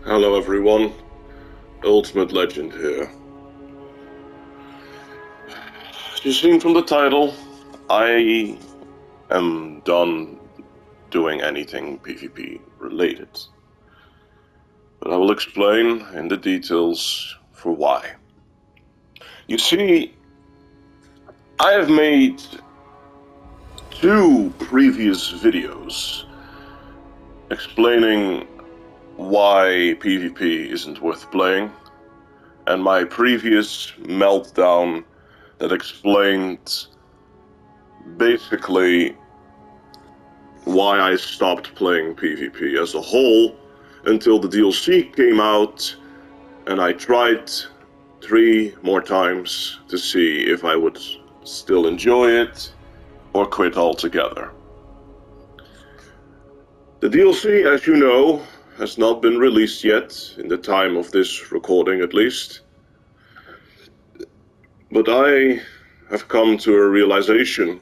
Hello everyone, Ultimate Legend here. As you've seen from the title, I am done doing anything PvP related. But I will explain in the details for why. You see, I have made 2 previous videos explaining why PvP isn't worth playing, and my previous meltdown that explained basically why I stopped playing PvP as a whole until the DLC came out, and I tried 3 more times to see if I would still enjoy it or quit altogether. The DLC, as you know, has not been released yet, in the time of this recording at least. But I have come to a realization.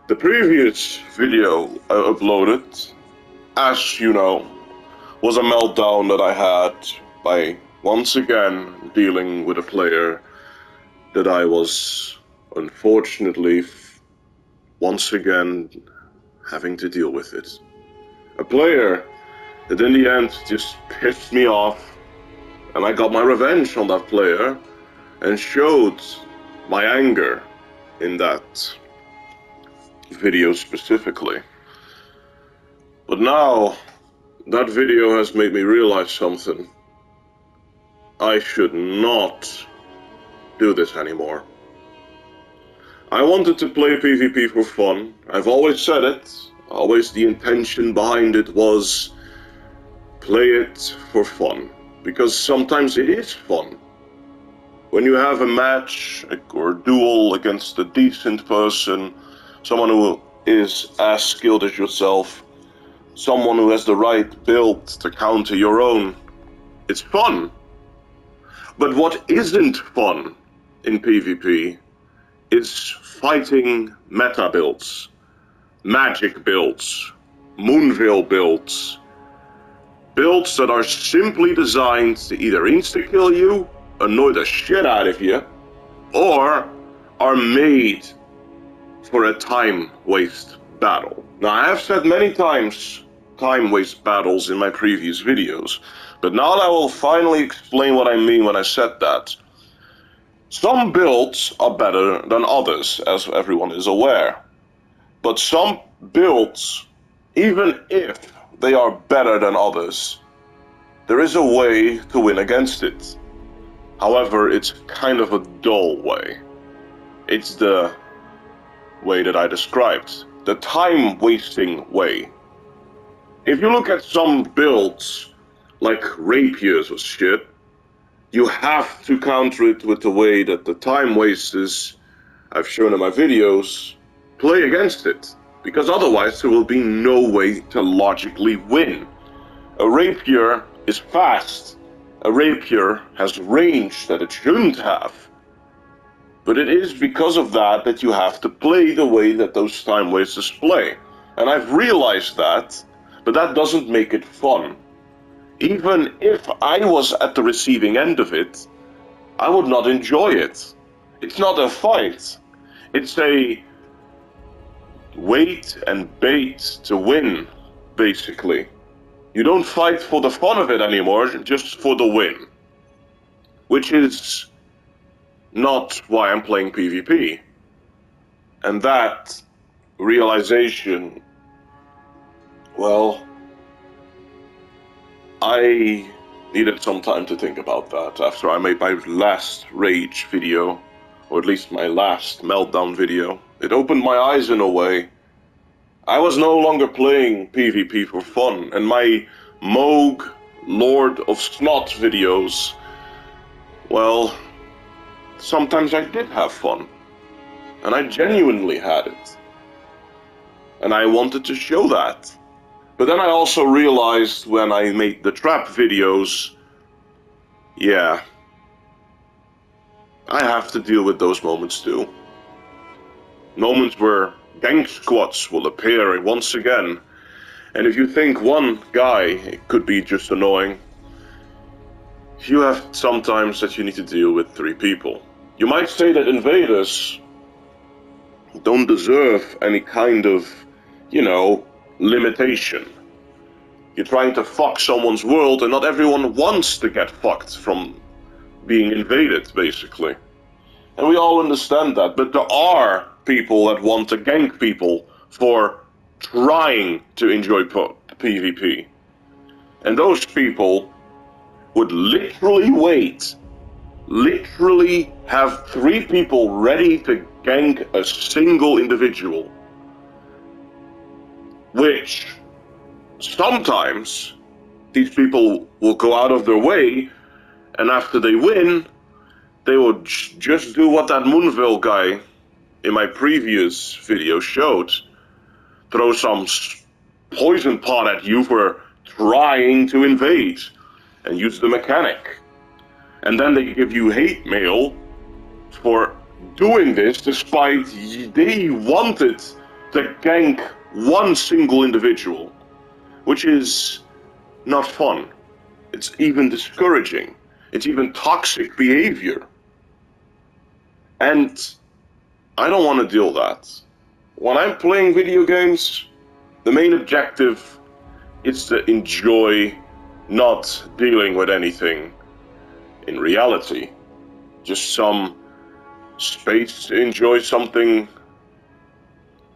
The previous video I uploaded, as you know, was a meltdown that I had by once again dealing with a player that I was unfortunately once again having to deal with it. A player that in the end just pissed me off, and I got my revenge on that player and showed my anger in that video specifically. But now that video has made me realize something. I should not do this anymore. I wanted to play PvP for fun. I've always said it. Always the intention behind it was play it for fun. Because sometimes it is fun. When you have a match or duel against a decent person, someone who is as skilled as yourself, someone who has the right build to counter your own, it's fun. But what isn't fun in PvP is fighting meta builds, magic builds, Moonveil builds, builds that are simply designed to either insta-kill you, annoy the shit out of you, or are made for a time waste battle. Now, I have said many times time waste battles in my previous videos, but now I will finally explain what I mean when I said that. Some builds are better than others, as everyone is aware. But some builds, even if they are better than others, there is a way to win against it. However, it's kind of a dull way. It's the way that I described, the time-wasting way. If you look at some builds, like rapiers or shit, you have to counter it with the way that the time wasters I've shown in my videos play against it, because otherwise there will be no way to logically win. A rapier is fast. A rapier has range that it shouldn't have. But it is because of that that you have to play the way that those time wasters play. And I've realized that, but that doesn't make it fun. Even if I was at the receiving end of it, I would not enjoy it. It's not a fight. It's a wait and bait to win, basically. You don't fight for the fun of it anymore, just for the win. Which is not why I'm playing PvP. And that realization, well, I needed some time to think about that after I made my last rage video, or at least my last meltdown video. It opened my eyes in a way. I was no longer playing PvP for fun, and my Moog Lord of Snot videos, well, sometimes I did have fun, and I genuinely had it. And I wanted to show that. But then I also realized when I made the trap videos, yeah, I have to deal with those moments too. Moments where gang squads will appear once again, And if you think one guy could be just annoying, you have sometimes that you need to deal with 3 people. You might say that invaders don't deserve any kind of, limitation. You're trying to fuck someone's world, and not everyone wants to get fucked from being invaded, basically. And we all understand that, but there are people that want to gank people for trying to enjoy PvP. And those people would literally have 3 people ready to gank a single individual. Which, sometimes, these people will go out of their way, and after they win, they will just do what that Moonville guy in my previous video showed. Throw some poison pot at you for trying to invade, and use the mechanic. And then they give you hate mail for doing this despite they wanted to gank one single individual, which is not fun. It's even discouraging. It's even toxic behavior. And I don't want to deal with that. When I'm playing video games, the main objective is to enjoy not dealing with anything in reality. Just some space to enjoy something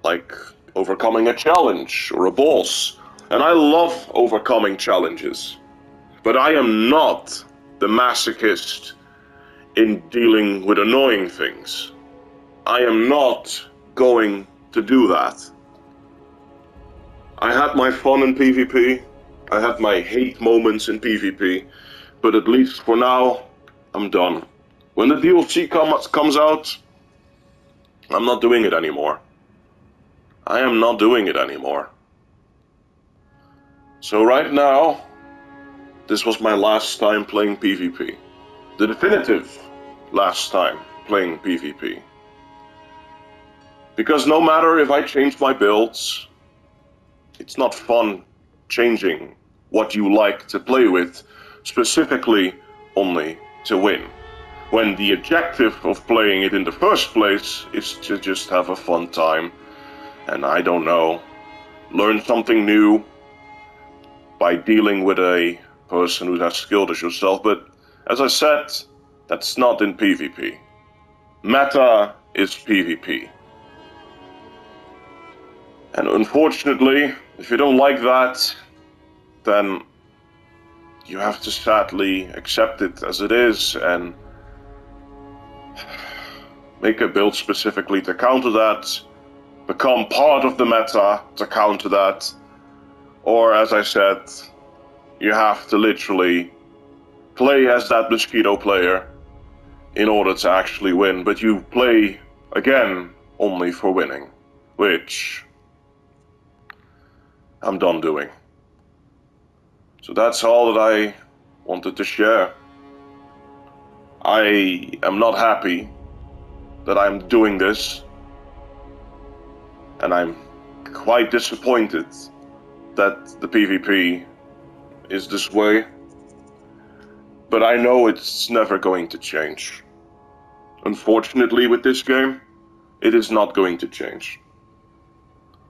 like overcoming a challenge or a boss. And I love overcoming challenges. But I am not the masochist in dealing with annoying things. I am not going to do that. I had my fun in PvP. I had my hate moments in PvP. But at least for now, I'm done. When the DLC comes out, I'm not doing it anymore. I am not doing it anymore. So right now, this was my last time playing PvP. The definitive last time playing PvP. Because no matter if I change my builds, it's not fun changing what you like to play with, specifically only to win. When the objective of playing it in the first place is to just have a fun time, and I don't know, learn something new by dealing with a person who's as skilled as yourself. But as I said, that's not in PvP. Meta is PvP. And unfortunately, if you don't like that, then you have to sadly accept it as it is and make a build specifically to counter that, become part of the meta to counter that, or as I said, you have to literally play as that mosquito player in order to actually win, but you play, again, only for winning, which I'm done doing. So that's all that I wanted to share. I am not happy that I'm doing this, and I'm quite disappointed that the PvP is this way, but I know it's never going to change. Unfortunately, with this game, it is not going to change.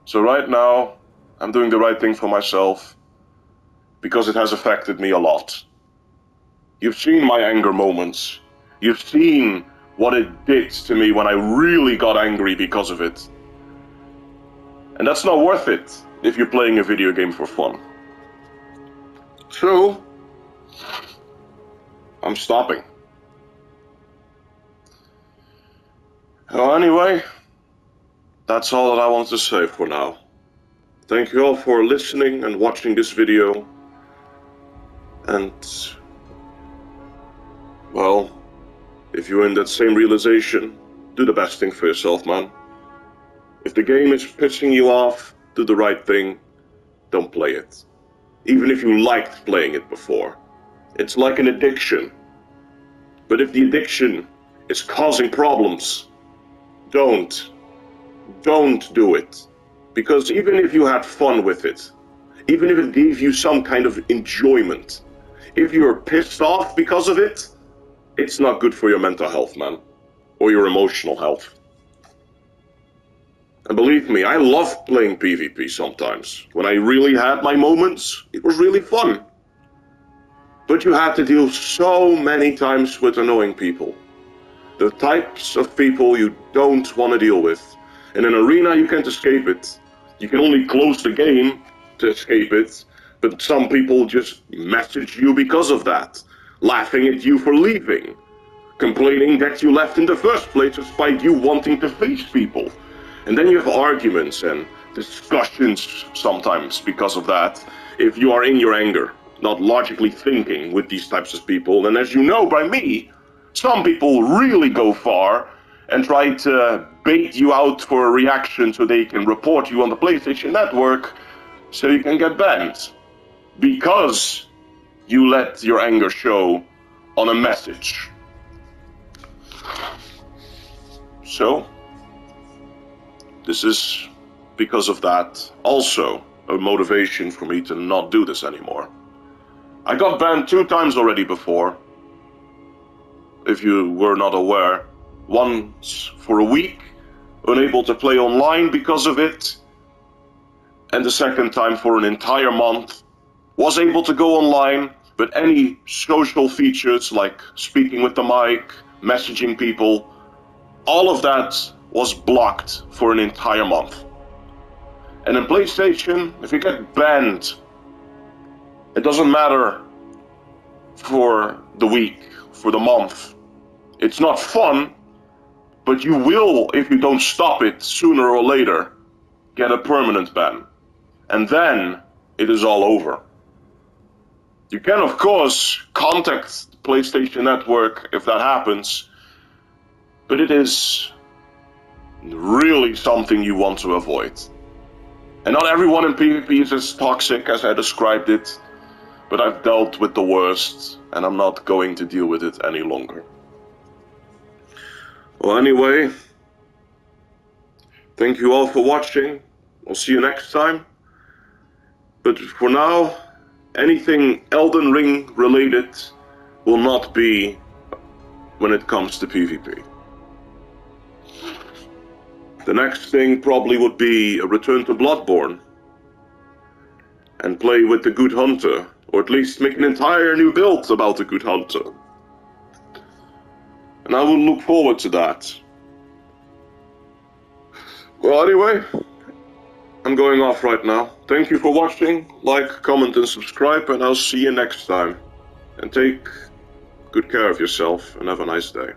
So right now, I'm doing the right thing for myself, because it has affected me a lot. You've seen my anger moments. You've seen what it did to me when I really got angry because of it. And that's not worth it if you're playing a video game for fun. So, I'm stopping. Well, anyway, that's all that I want to say for now. Thank you all for listening and watching this video. And, well, if you're in that same realization, do the best thing for yourself, man. If the game is pissing you off, do the right thing. Don't play it. Even if you liked playing it before. It's like an addiction. But if the addiction is causing problems, don't do it. Because even if you had fun with it, even if it gave you some kind of enjoyment. If you're pissed off because of it, it's not good for your mental health, man, or your emotional health. And believe me, I love playing PvP sometimes. When I really had my moments, it was really fun. But you had to deal so many times with annoying people. The types of people you don't want to deal with. In an arena, you can't escape it. You can only close the game to escape it, but some people just message you because of that, laughing at you for leaving, complaining that you left in the first place despite you wanting to face people. And then you have arguments and discussions sometimes because of that, if you are in your anger, not logically thinking with these types of people. And as you know by me, some people really go far and try to bait you out for a reaction so they can report you on the PlayStation Network so you can get banned. Because you let your anger show on a message. So, this is because of that also a motivation for me to not do this anymore. I got banned 2 times already before, if you were not aware. Once for a week, unable to play online because of it, and the second time for an entire month, was able to go online, but any social features like speaking with the mic, messaging people, all of that was blocked for an entire month. And in PlayStation, if you get banned, it doesn't matter for the week, for the month. It's not fun, but you will, if you don't stop it sooner or later, get a permanent ban. And then it is all over. You can, of course, contact the PlayStation Network if that happens, but it is really something you want to avoid. And not everyone in PvP is as toxic as I described it, but I've dealt with the worst, and I'm not going to deal with it any longer. Well, anyway, thank you all for watching. I'll see you next time. But for now, anything Elden Ring related will not be when it comes to PvP. The next thing probably would be a return to Bloodborne and play with the Good Hunter, or at least make an entire new build about the Good Hunter. And I will look forward to that. Well, anyway, I'm going off right now. Thank you for watching. Like, comment and subscribe, and I'll see you next time. And take good care of yourself and have a nice day.